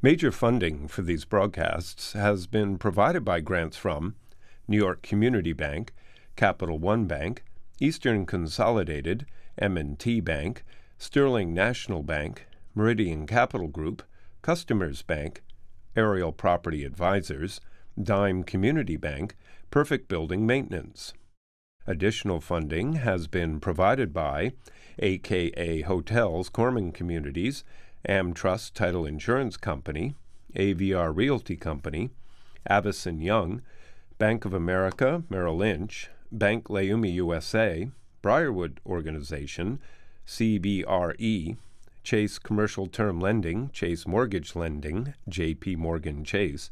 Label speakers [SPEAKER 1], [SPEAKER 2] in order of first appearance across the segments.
[SPEAKER 1] Major funding for these broadcasts has been provided by grants from New York Community Bank, Capital One Bank, Eastern Consolidated, M&T Bank, Sterling National Bank, Meridian Capital Group, Customers Bank, Aerial Property Advisors, Dime Community Bank, Perfect Building Maintenance. Additional funding has been provided by AKA Hotels Corman Communities, AmTrust Title Insurance Company, AVR Realty Company, Avison Young, Bank of America, Merrill Lynch, Bank Leumi USA, Briarwood Organization, CBRE, Chase Commercial Term Lending, Chase Mortgage Lending, JP Morgan Chase,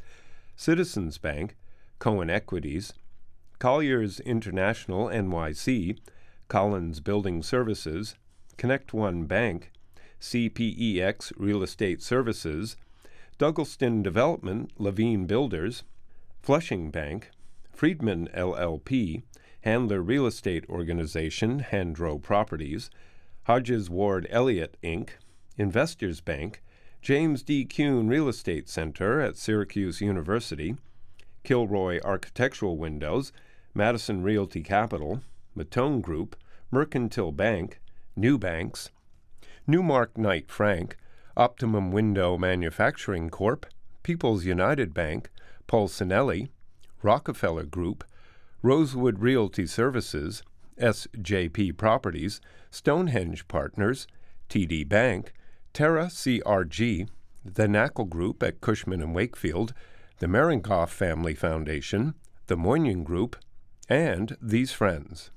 [SPEAKER 1] Citizens Bank, Cohen Equities, Colliers International NYC, Collins Building Services, Connect One Bank, CPEX Real Estate Services, Douglaston Development, Levine Builders, Flushing Bank, Friedman LLP, Handler Real Estate Organization, Handro Properties, Hodges Ward Elliott, Inc., Investors Bank, James D. Kuhn Real Estate Center at Syracuse University, Kilroy Architectural Windows, Madison Realty Capital, Matone Group, Mercantile Bank, New Banks, Newmark Knight Frank, Optimum Window Manufacturing Corp., People's United Bank, Polsinelli, Rockefeller Group, Rosewood Realty Services, SJP Properties, Stonehenge Partners, TD Bank, Terra CRG, the Knackle Group at Cushman & Wakefield, the Meringoff Family Foundation, the Moynihan Group, and these friends.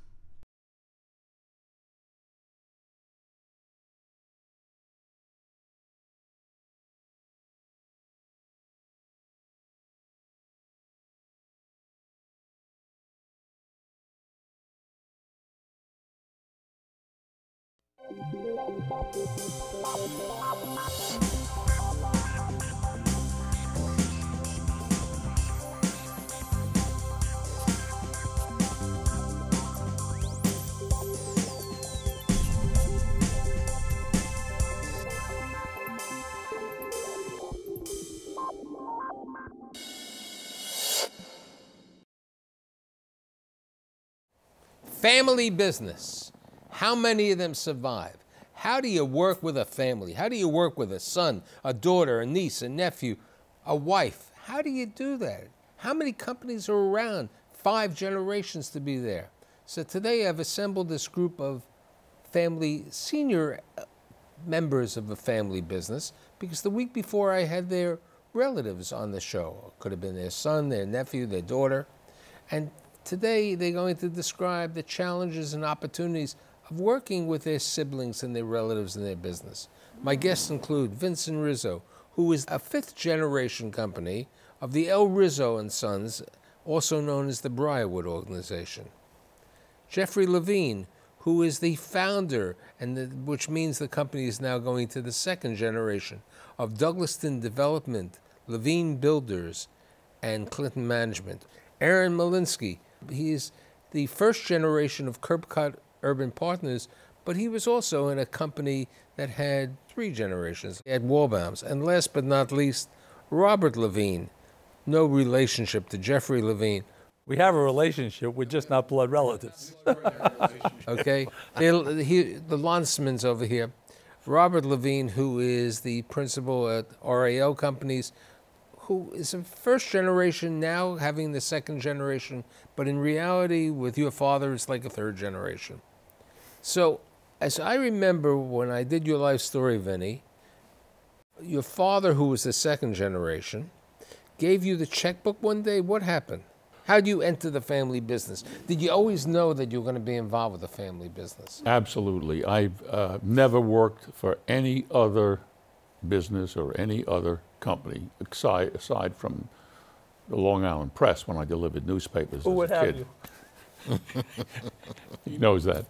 [SPEAKER 2] Family business. How many of them survive? How do you work with a family? How do you work with a son, a daughter, a niece, a nephew, a wife? How do you do that? How many companies are around? 5 generations to be there. So today I've assembled this group of family, senior members of a family business, because the week before I had their relatives on the show. Could have been their son, their nephew, their daughter. And today they're going to describe the challenges and opportunities of working with their siblings and their relatives in their business. My guests include Vincent Riso, who is a 5th-generation company of the L. Riso and Sons, also known as the Briarwood organization. Jeffrey Levine, who is the founder, which means the company is now going to the 2nd generation, of Douglaston Development, Levine Builders, and Clinton Management. Aaron Malinsky, he is the 1st generation of Curbcut Urban Partners, but he was also in a company that had 3 generations at Walbaum's. And last but not least, Robert Levine, no relationship to Jeffrey Levine.
[SPEAKER 3] We have a relationship, we're just not blood relatives.
[SPEAKER 2] Okay, the Lonsmans over here. Robert Levine, who is the principal at RAL Companies, who is a 1st generation, now having the 2nd generation, but in reality, with your father, it's like a 3rd generation. So, as I remember when I did your life story, Vinny, your father, who was the 2nd generation, gave you the checkbook one day. What happened? How did you enter the family business? Did you always know that you were going to be involved with the family business?
[SPEAKER 3] Absolutely. I've never worked for any other business or any other company aside from the Long Island Press when I delivered newspapers as a kid. He knows that.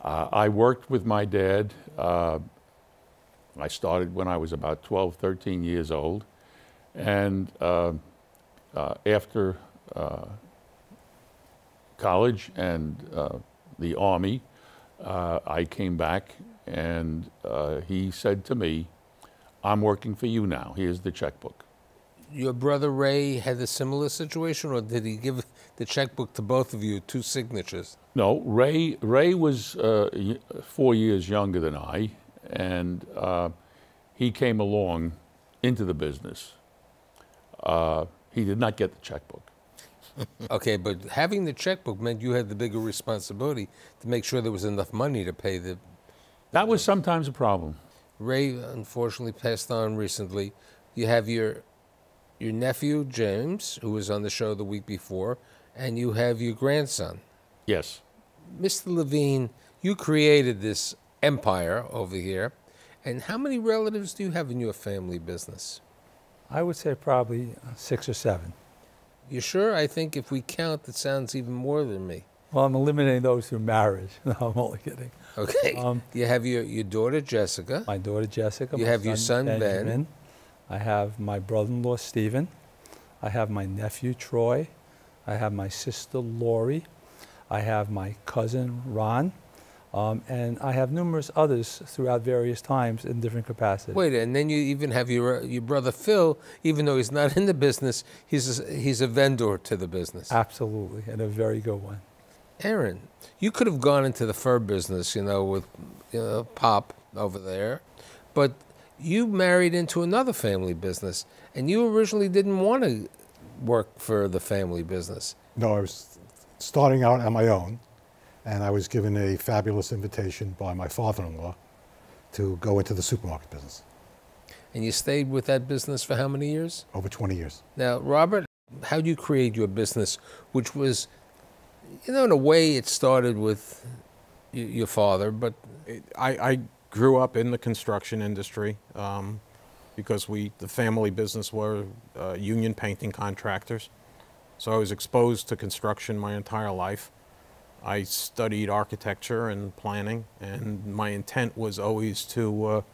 [SPEAKER 3] I worked with my dad. I started when I was about 12, 13 years old. And after college and the Army, I came back and he said to me, I'm working for you now. Here's the checkbook.
[SPEAKER 2] Your brother Ray had a similar situation, or did he give the checkbook to both of you, 2 signatures?
[SPEAKER 3] No, Ray was 4 years younger than I, and he came along into the business. He did not get the checkbook.
[SPEAKER 2] Okay, but having the checkbook meant you had the bigger responsibility to make sure there was enough money to pay the...
[SPEAKER 3] That was sometimes a problem.
[SPEAKER 2] Ray, unfortunately, passed on recently. You have your nephew, James, who was on the show the week before, and you have your grandson.
[SPEAKER 3] Yes.
[SPEAKER 2] Mr. Levine, you created this empire over here, and how many relatives do you have in your family business?
[SPEAKER 4] I would say probably 6 or 7.
[SPEAKER 2] You sure? I think if we count, it sounds even more than me.
[SPEAKER 4] Well, I'm eliminating those through marriage. No, I'm only kidding.
[SPEAKER 2] Okay. You have your daughter, Jessica.
[SPEAKER 4] My daughter, Jessica.
[SPEAKER 2] You have your son, Ben.
[SPEAKER 4] I have my brother-in-law, Stephen. I have my nephew, Troy. I have my sister, Lori. I have my cousin, Ron. And I have numerous others throughout various times in different capacities.
[SPEAKER 2] Wait, and then you even have your brother Phil, even though he's not in the business, he's a vendor to the business.
[SPEAKER 4] Absolutely, and a very good one.
[SPEAKER 2] Aaron, you could have gone into the fur business, with Pop over there, but you married into another family business, and you originally didn't want to work for the family business.
[SPEAKER 5] No, I was starting out on my own, and I was given a fabulous invitation by my father-in-law to go into the supermarket business.
[SPEAKER 2] And you stayed with that business for how many years?
[SPEAKER 5] Over 20 years.
[SPEAKER 2] Now, Robert, how did you create your business, which was, in a way, it started with your father, but...
[SPEAKER 6] I grew up in the construction industry because the family business were union painting contractors. So I was exposed to construction my entire life. I studied architecture and planning, and my intent was always to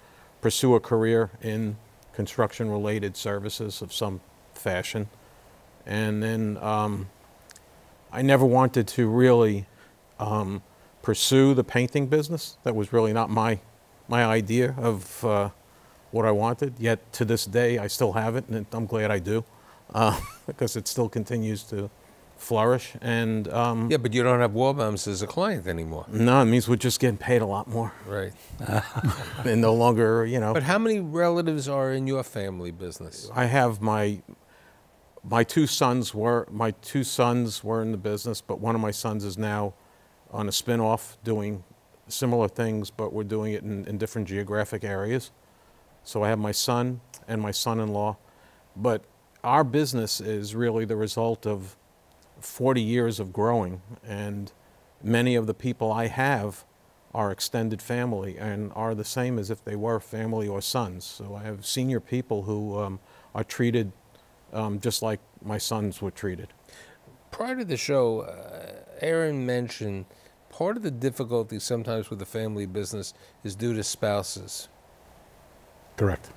[SPEAKER 6] pursue a career in construction-related services of some fashion. And then I never wanted to really pursue the painting business. That was really not my idea of what I wanted. Yet to this day, I still have it, and I'm glad I do, because it still continues to flourish. And
[SPEAKER 2] yeah, but you don't have Warbaums as a client anymore.
[SPEAKER 6] No, it means we're just getting paid a lot more.
[SPEAKER 2] Right.
[SPEAKER 6] And no longer,
[SPEAKER 2] But how many relatives are in your family business?
[SPEAKER 6] I have my two sons were in the business, but one of my sons is now on a spin-off doing similar things, but we're doing it in different geographic areas. So I have my son and my son-in-law, but our business is really the result of 40 years of growing, and many of the people I have are extended family and are the same as if they were family or sons. So I have senior people who are treated just like my sons were treated.
[SPEAKER 2] Prior to the show, Aaron mentioned part of the difficulty sometimes with the family business is due to spouses.
[SPEAKER 5] Correct.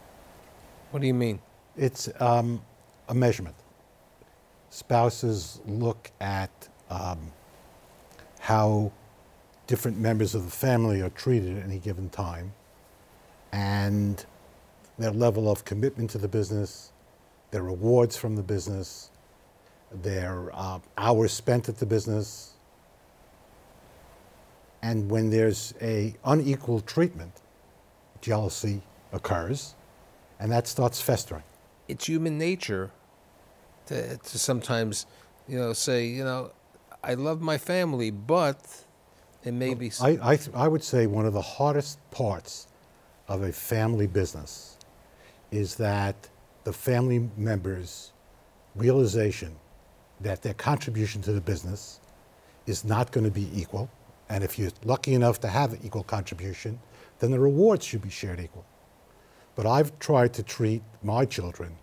[SPEAKER 2] What do you mean?
[SPEAKER 5] It's a measurement. Spouses look at how different members of the family are treated at any given time, and their level of commitment to the business, their rewards from the business, their hours spent at the business. And when there's an unequal treatment, jealousy occurs, and that starts festering.
[SPEAKER 2] It's human nature to sometimes, say, I love my family, but it may be...
[SPEAKER 5] I would say one of the hardest parts of a family business is that the family members' realization that their contribution to the business is not going to be equal. And if you're lucky enough to have an equal contribution, then the rewards should be shared equal. But I've tried to treat my children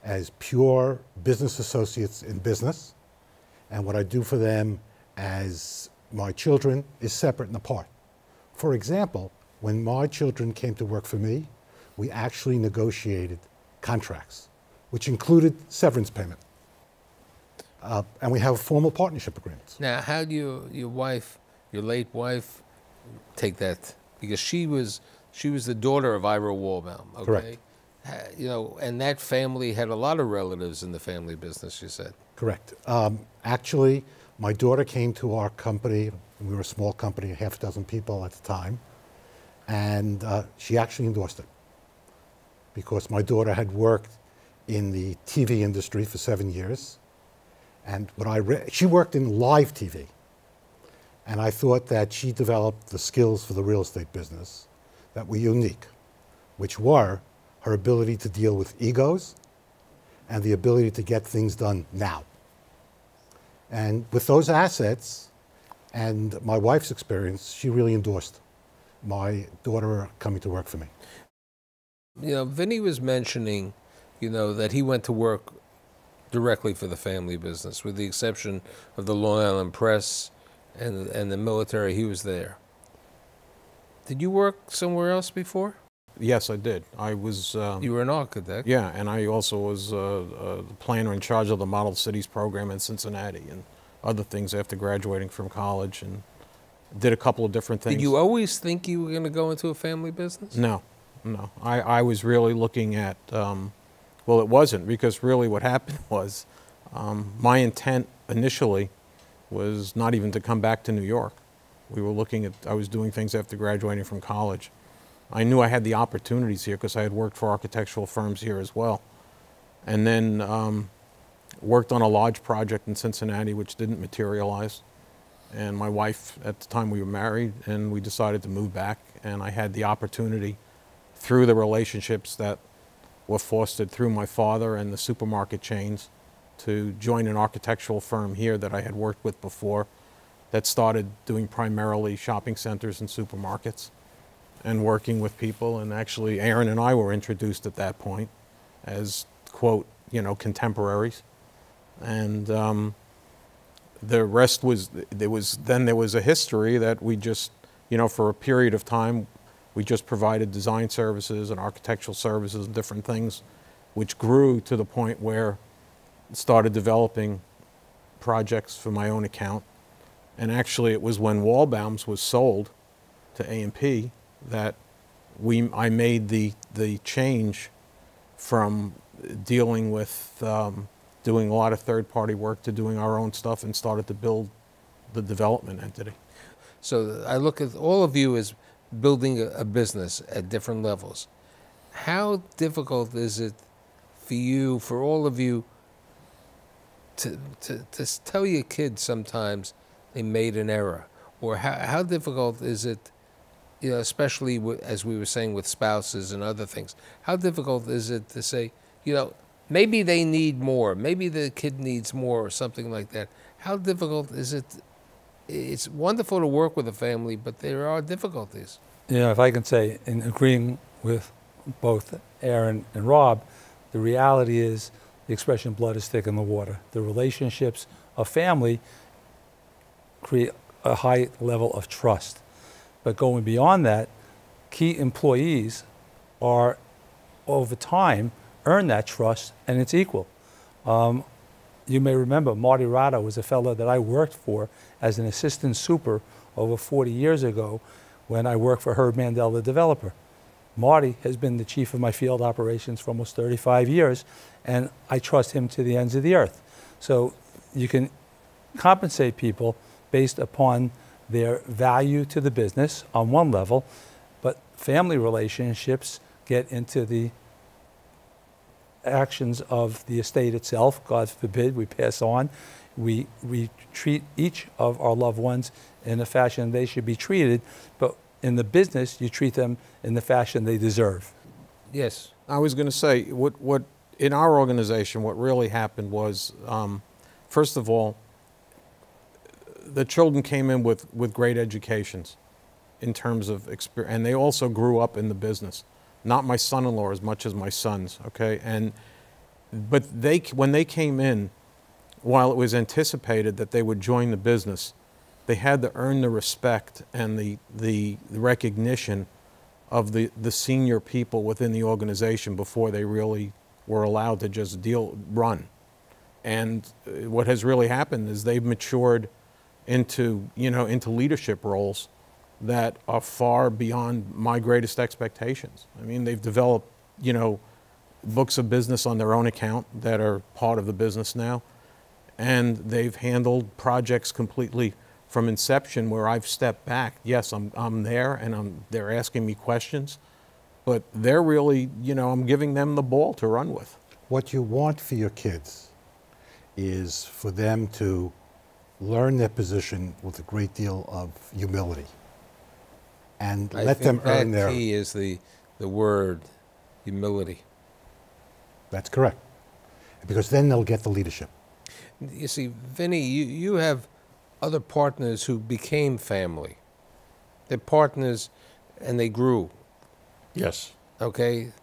[SPEAKER 5] as pure business associates in business, and what I do for them as my children is separate and apart. For example, when my children came to work for me, we actually negotiated contracts, which included severance payment. And we have formal partnership agreements.
[SPEAKER 2] Now, how do your wife, your late wife, take that? Because she was the daughter of Ira Warbaum, okay?
[SPEAKER 5] Correct.
[SPEAKER 2] You know, and that family had a lot of relatives in the family business, you said.
[SPEAKER 5] Correct. Actually, my daughter came to our company. We were a small company, a half dozen people at the time, and she actually endorsed it because my daughter had worked in the TV industry for 7 years, and she worked in live TV, and I thought that she developed the skills for the real estate business that were unique, which were her ability to deal with egos and the ability to get things done now. And with those assets and my wife's experience, she really endorsed my daughter coming to work for me.
[SPEAKER 2] You know, Vinny was mentioning, you know, that he went to work directly for the family business, with the exception of the Long Island Press and the military. He was there. Did you work somewhere else before?
[SPEAKER 6] Yes, I did. I was...
[SPEAKER 2] you were an architect.
[SPEAKER 6] Yeah, and I also was the planner in charge of the Model Cities program in Cincinnati and other things after graduating from college, and did a couple of different things.
[SPEAKER 2] Did you always think you were going to go into a family business?
[SPEAKER 6] No, no. I was really looking at, well, it wasn't, because really what happened was my intent initially was not even to come back to New York. We were looking at, I was doing things after graduating from college. I knew I had the opportunities here because I had worked for architectural firms here as well. And then worked on a large project in Cincinnati which didn't materialize. And my wife, at the time we were married, and we decided to move back. And I had the opportunity through the relationships that were fostered through my father and the supermarket chains to join an architectural firm here that I had worked with before that started doing primarily shopping centers and supermarkets and working with people. And actually Aaron and I were introduced at that point as, quote, you know, contemporaries. And the rest was, there was a history that we just, you know, for a period of time, we just provided design services and architectural services and different things, which grew to the point where it started developing projects for my own account. And actually it was when Wallbaum's was sold to A&P that I made the change from dealing with doing a lot of third-party work to doing our own stuff and started to build the development entity.
[SPEAKER 2] So I look at all of you as building a business at different levels. How difficult is it for you, for all of you, to tell your kids sometimes they made an error? Or how difficult is it, you know, especially as we were saying with spouses and other things, how difficult is it to say, you know, maybe they need more, maybe the kid needs more or something like that? How difficult is it? It's wonderful to work with a family, but there are difficulties.
[SPEAKER 4] You know, if I can say, in agreeing with both Aaron and Rob, the reality is the expression blood is thick in the water. The relationships of family create a high level of trust. But going beyond that, key employees are, over time, earn that trust, and it's equal. You may remember Marty Rado was a fellow that I worked for as an assistant super over 40 years ago when I worked for Herb Mandel, the developer. Marty has been the chief of my field operations for almost 35 years, and I trust him to the ends of the earth. So you can compensate people based upon their value to the business on one level, but family relationships get into the actions of the estate itself. God forbid we pass on. We treat each of our loved ones in a fashion they should be treated, but in the business, you treat them in the fashion they deserve.
[SPEAKER 2] Yes.
[SPEAKER 6] I was going to say, what in our organization, what really happened was, first of all, the children came in with great educations in terms of experience, and they also grew up in the business. Not my son-in-law as much as my sons, okay? But when they came in, while it was anticipated that they would join the business, they had to earn the respect and the recognition of the senior people within the organization before they really were allowed to just run. And what has really happened is they've matured into leadership roles that are far beyond my greatest expectations. I mean, they've developed, books of business on their own account that are part of the business now. And they've handled projects completely from inception where I've stepped back. Yes, I'm there and they're asking me questions, but they're really, you know, I'm giving them the ball to run with.
[SPEAKER 5] What you want for your kids is for them to learn their position with a great deal of humility and let them earn their...
[SPEAKER 2] key is the word humility.
[SPEAKER 5] That's correct. Because then they'll get the leadership.
[SPEAKER 2] You see, Vinny, you have other partners who became family. They're partners and they grew.
[SPEAKER 3] Yes.
[SPEAKER 2] Okay?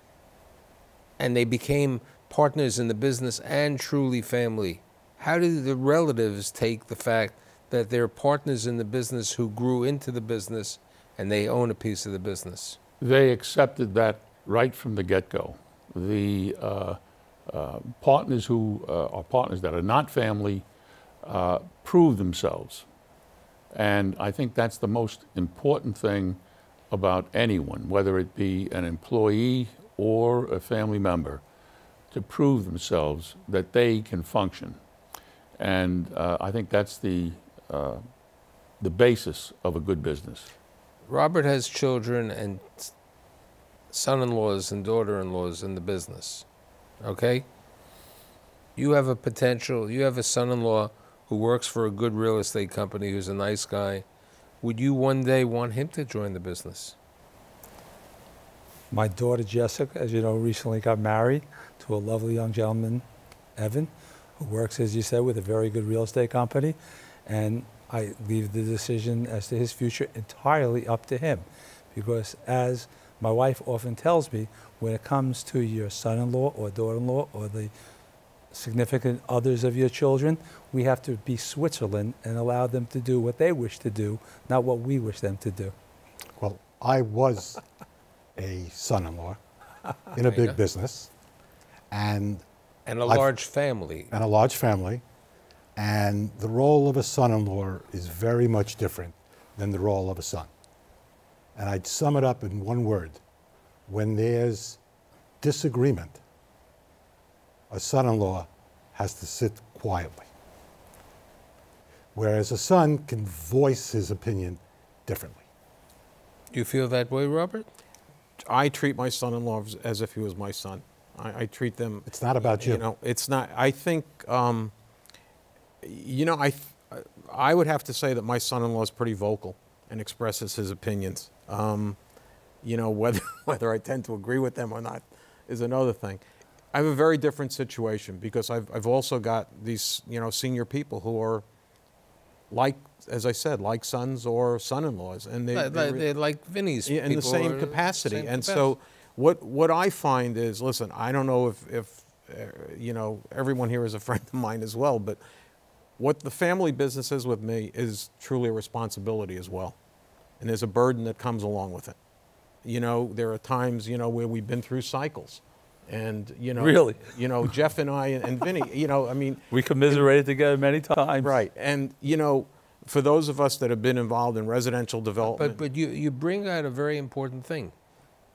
[SPEAKER 2] And they became partners in the business and truly family. How do the relatives take the fact that they're partners in the business who grew into the business and they own a piece of the business?
[SPEAKER 3] They accepted that right from the get-go. The partners who are partners that are not family prove themselves. And I think that's the most important thing about anyone, whether it be an employee or a family member, to prove themselves that they can function. And I think that's the basis of a good business.
[SPEAKER 2] Robert has children and son-in-laws and daughter-in-laws in the business, okay? You have a son-in-law who works for a good real estate company, who's a nice guy. Would you one day want him to join the business?
[SPEAKER 4] My daughter Jessica, as you know, recently got married to a lovely young gentleman, Evan, who works, as you said, with a very good real estate company. And I leave the decision as to his future entirely up to him. Because as my wife often tells me, when it comes to your son-in-law or daughter-in-law or the significant others of your children, we have to be Switzerland and allow them to do what they wish to do, not what we wish them to do.
[SPEAKER 5] Well, I was a son-in-law in a big business, and
[SPEAKER 2] a large family.
[SPEAKER 5] And a large family. And the role of a son-in-law is very much different than the role of a son. And I'd sum it up in one word. When there's disagreement, a son-in-law has to sit quietly. Whereas a son can voice his opinion differently.
[SPEAKER 2] Do you feel that way, Robert?
[SPEAKER 6] I treat my son-in-law as if he was my son. I treat them...
[SPEAKER 5] It's not about you.
[SPEAKER 6] You know, it's not... I think, you know, I would have to say that my son-in-law is pretty vocal and expresses his opinions. You know, whether I tend to agree with them or not is another thing. I have a very different situation because I've also got these, you know, senior people who are like, as I said, like sons or son-in-laws, and
[SPEAKER 2] they're like Vinny's people
[SPEAKER 6] in the same capacity. So what I find is, listen, I don't know if you know, everyone here is a friend of mine as well, but what the family business is with me is truly a responsibility as well, and there's a burden that comes along with it. You know, there are times, you know, where we've been through cycles. And, you know,
[SPEAKER 4] really?
[SPEAKER 6] You know, Jeff and I and Vinny, you know, I mean.
[SPEAKER 4] We commiserated together many times.
[SPEAKER 6] Right. And, you know, for those of us that have been involved in residential development.
[SPEAKER 2] But you bring out a very important thing.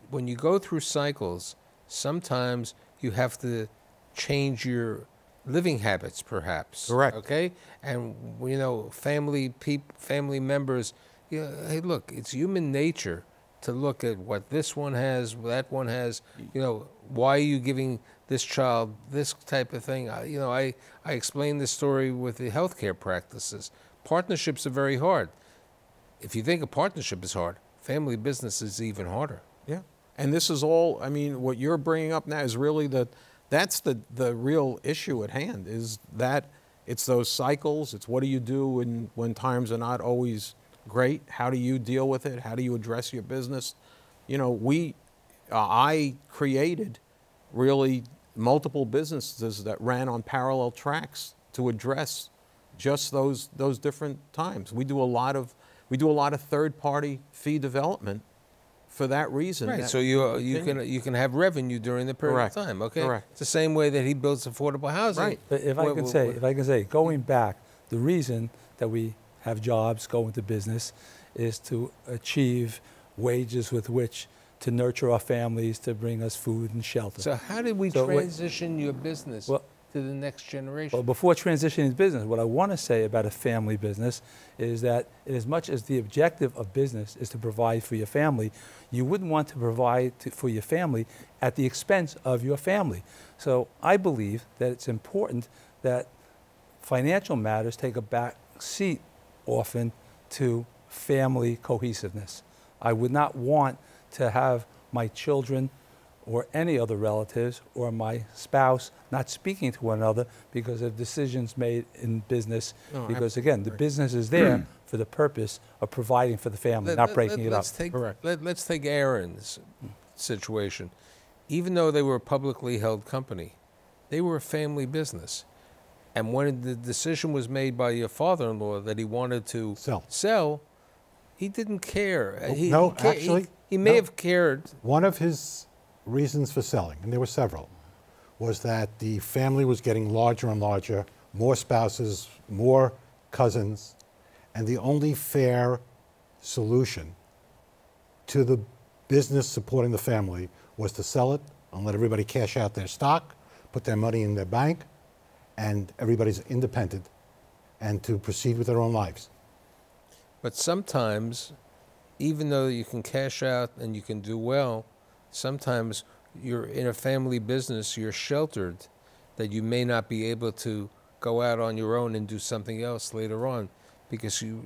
[SPEAKER 2] When you go through cycles, sometimes you have to change your living habits, perhaps.
[SPEAKER 6] Correct.
[SPEAKER 2] Okay? And, you know, family members, you know, hey, look, it's human nature to look at what this one has, that one has, you know, why are you giving this child this type of thing? You know, I explained this story with the healthcare practices. Partnerships are very hard. If you think a partnership is hard, family business is even harder.
[SPEAKER 6] Yeah. And this is all, I mean, what you're bringing up now is really that's the real issue at hand, is that it's those cycles. It's what do you do when times are not always great? How do you deal with it? How do you address your business? You know, I created really multiple businesses that ran on parallel tracks to address just those different times. We do a lot of third-party fee development for that reason.
[SPEAKER 2] Right. So you can have revenue during the period
[SPEAKER 6] Correct.
[SPEAKER 2] of time. Okay.
[SPEAKER 6] Correct.
[SPEAKER 2] It's the same way that he builds affordable housing.
[SPEAKER 6] Right.
[SPEAKER 4] But if I can say, going back, the reason that we have jobs, go into business, is to achieve wages with which to nurture our families, to bring us food and shelter.
[SPEAKER 2] So how did we
[SPEAKER 4] So what-
[SPEAKER 2] transition your business
[SPEAKER 4] Well-
[SPEAKER 2] to the next generation?
[SPEAKER 4] Well, before transitioning business, what I want to say about a family business is that as much as the objective of business is to provide for your family, you wouldn't want to provide for your family at the expense of your family. So I believe that it's important that financial matters take a back seat often to family cohesiveness. I would not want to have my children or any other relatives or my spouse not speaking to one another because of decisions made in business.
[SPEAKER 6] No,
[SPEAKER 4] Because again, the business is there for the purpose of providing for the family, not breaking it up.
[SPEAKER 6] Correct.
[SPEAKER 2] Let's take Aaron's situation. Even though they were a publicly held company, they were a family business. And when the decision was made by your father-in-law that he wanted to sell, he didn't care. He may have cared.
[SPEAKER 5] One of his reasons for selling, and there were several, was that the family was getting larger and larger, more spouses, more cousins, and the only fair solution to the business supporting the family was to sell it and let everybody cash out their stock, put their money in their bank, and everybody's independent, and to proceed with their own lives.
[SPEAKER 2] But sometimes, even though you can cash out and you can do well, sometimes you're in a family business, you're sheltered, that you may not be able to go out on your own and do something else later on because you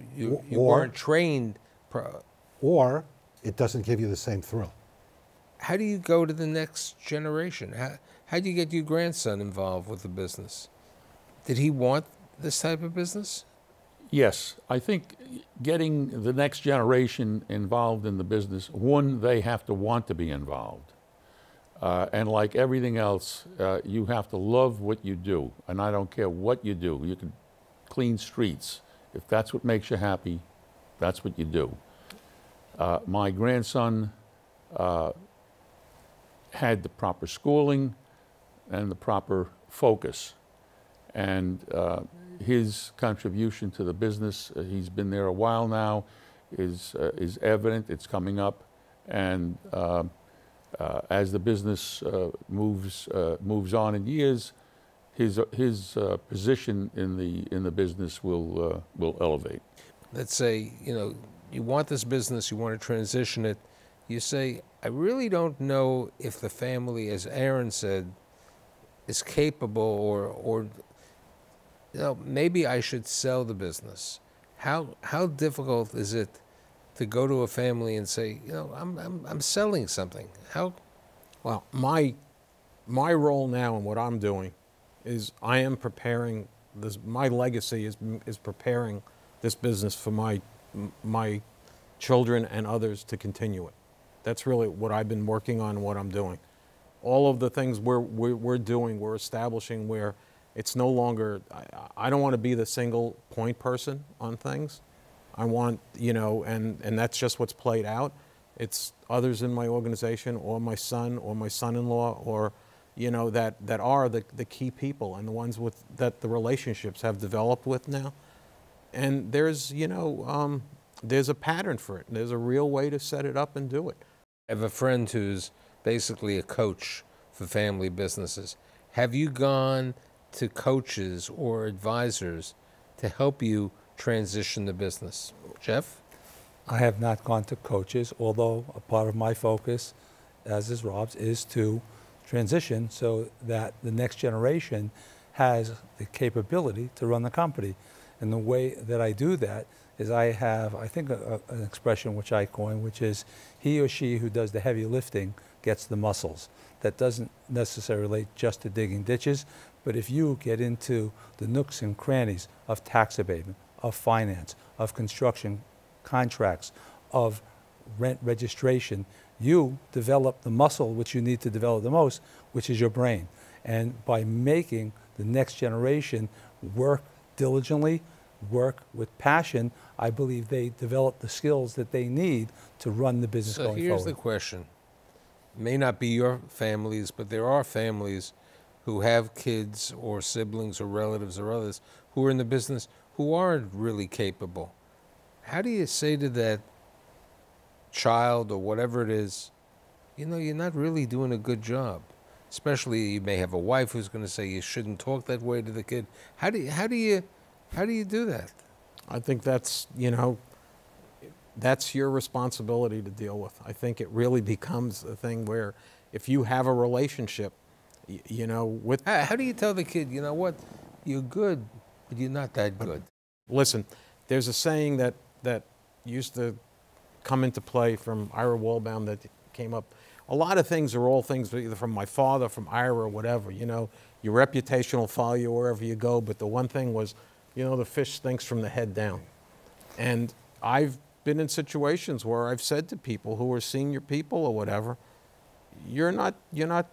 [SPEAKER 2] weren't trained.
[SPEAKER 5] Or it doesn't give you the same thrill.
[SPEAKER 2] How do you go to the next generation? How do you get your grandson involved with the business? Did he want this type of business?
[SPEAKER 3] Yes, I think getting the next generation involved in the business, one, they have to want to be involved. And like everything else, you have to love what you do. And I don't care what you do. You can clean streets. If that's what makes you happy, that's what you do. My grandson had the proper schooling and the proper focus. And his contribution to the business, he's been there a while now, is evident. It's coming up, and as the business moves on in years, his position in the business will elevate.
[SPEAKER 2] Let's say you want this business, you want to transition it. You say, I really don't know if the family, as Aaron said, is capable or maybe I should sell the business. How difficult is it to go to a family and say, I'm selling something?
[SPEAKER 6] Well, my role now and what I'm doing is I am preparing this. My legacy is preparing this business for my children and others to continue it. That's really what I've been working on and what I'm doing. All of the things we're doing, we're establishing where it's no longer, I don't want to be the single point person on things. I want, and that's just what's played out. It's others in my organization or my son or my son-in-law or, that are the key people and the ones that the relationships have developed with now. And there's a pattern for it. There's a real way to set it up and do it.
[SPEAKER 2] I have a friend who's basically a coach for family businesses. Have you gone to coaches or advisors to help you transition the business? Jeff?
[SPEAKER 4] I have not gone to coaches, although a part of my focus, as is Rob's, is to transition so that the next generation has the capability to run the company. And the way that I do that is I have, I think, an expression which I coin, which is he or she who does the heavy lifting gets the muscles. That doesn't necessarily relate just to digging ditches, but if you get into the nooks and crannies of tax abatement, of finance, of construction contracts, of rent registration, you develop the muscle which you need to develop the most, which is your brain. And by making the next generation work diligently, work with passion, I believe they develop the skills that they need to run the business going forward.
[SPEAKER 2] So here's the question. It may not be your families, but there are families who have kids or siblings or relatives or others who are in the business who aren't really capable. How do you say to that child or whatever it is, you know, you're not really doing a good job. Especially you may have a wife who's going to say you shouldn't talk that way to the kid. How do you do that?
[SPEAKER 6] I think that's, you know, that's your responsibility to deal with. I think it really becomes a thing where if you have a relationship, you know, with...
[SPEAKER 2] How do you tell the kid, you know what, you're good, but you're not that good?
[SPEAKER 6] Listen, there's a saying that used to come into play from Ira Wallbaum that came up. A lot of things are all things either from my father, from Ira, or whatever. You know, your reputation will follow you wherever you go, but the one thing was, you know, the fish stinks from the head down. And I've been in situations where I've said to people who are senior people or whatever, you're not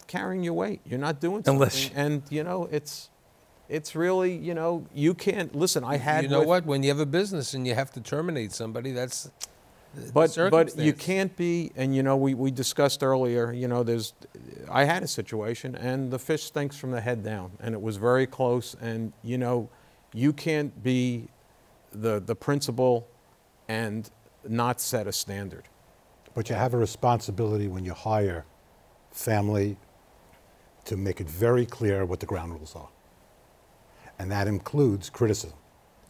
[SPEAKER 6] carrying your weight. You're not doing something. And, you know, it's really, you know, you can't, listen, I had...
[SPEAKER 2] You know what, when you have a business and you have to terminate somebody, that's...
[SPEAKER 6] But you can't be, and you know, we discussed earlier, you know, I had a situation and the fish stinks from the head down and it was very close, and you know, you can't be the principal and not set a standard.
[SPEAKER 5] But you have a responsibility when you hire family to make it very clear what the ground rules are. And that includes criticism.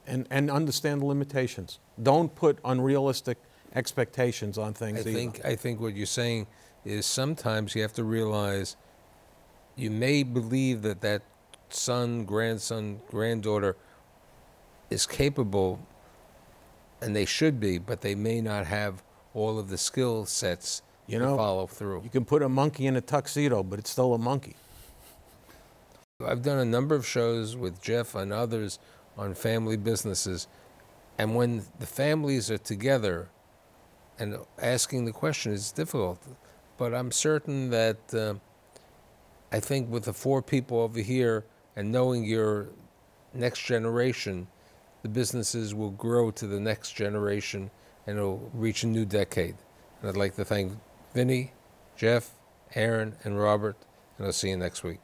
[SPEAKER 6] And understand the limitations. Don't put unrealistic expectations on things either.
[SPEAKER 2] I think what you're saying is sometimes you have to realize you may believe that that son, grandson, granddaughter is capable, and they should be, but they may not have all of the skill sets to follow through.
[SPEAKER 6] You can put a monkey in a tuxedo, but it's still a monkey.
[SPEAKER 2] I've done a number of shows with Jeff and others on family businesses, and when the families are together and asking the question is difficult, but I'm certain that I think with the 4 people over here and knowing your next generation, the businesses will grow to the next generation and it'll reach a new decade. And I'd like to thank Vinny, Jeff, Aaron, and Robert, and I'll see you next week.